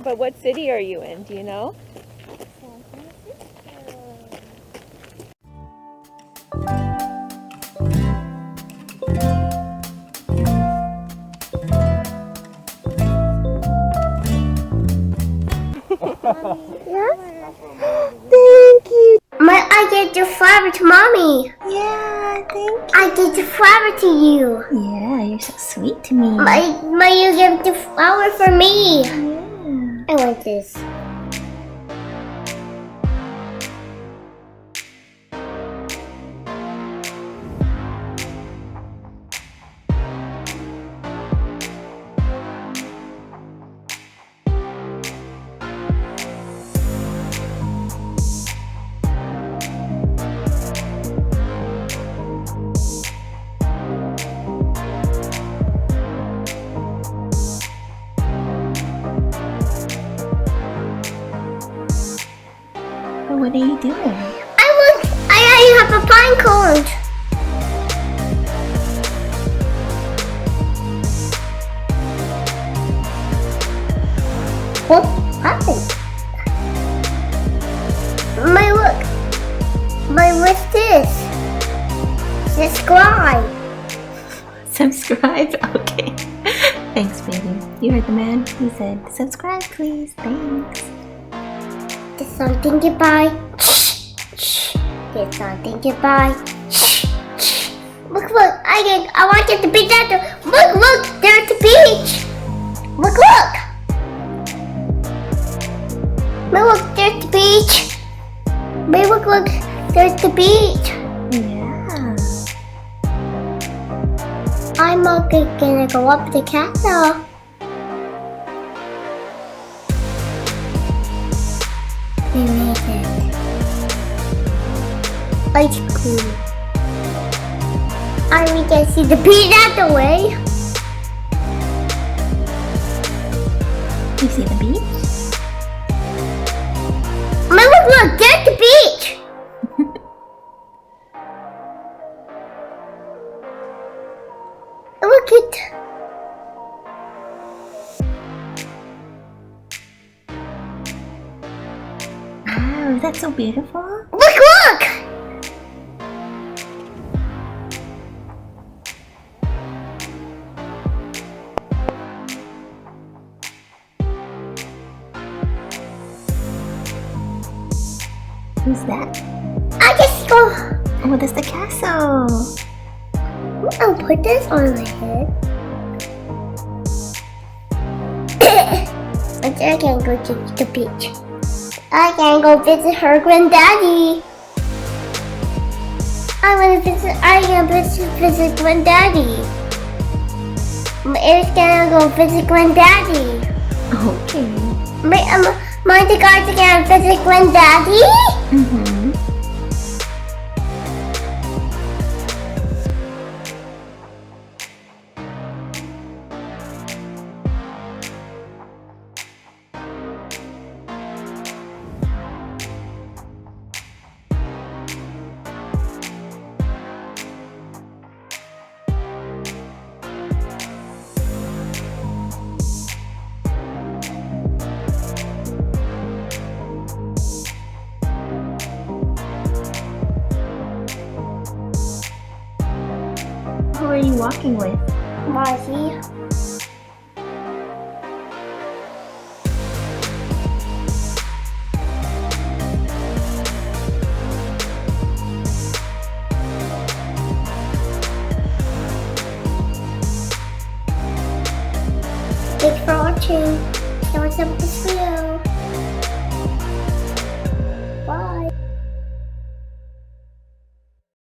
but what city are you in? Do you know? Thank you. I gave the flower to Mommy. Yeah, thank you. I gave the flower to you. Yeah, you're so sweet to me. You gave the flower for me. Yeah. I want this. What are you doing? I have a pine cone. What happened? What's this? Subscribe. Subscribe? Okay. Thanks, baby. You heard the man. He said, subscribe, please. Thanks. There's something to buy. There's something to buy. Look, I want to get the beach out there. Look, there's the beach. Look. Look, there's the beach. Look, there's the beach. Yeah. I'm gonna go up the castle. We made it. Ice cream. We can see the beach out the way. You see the beach? Look, there's the beach. Look it. Wow, that's so beautiful. Look! Who's that? I just go. Oh, that's the castle. I'll put this on my head. I can't go to the beach. I can't go visit her granddaddy. I can visit granddaddy. Eric's gonna go visit granddaddy. Okay. My guys are gonna visit granddaddy. Mm-hmm. Who are you walking with? Marcy. Thanks for watching. That was this video.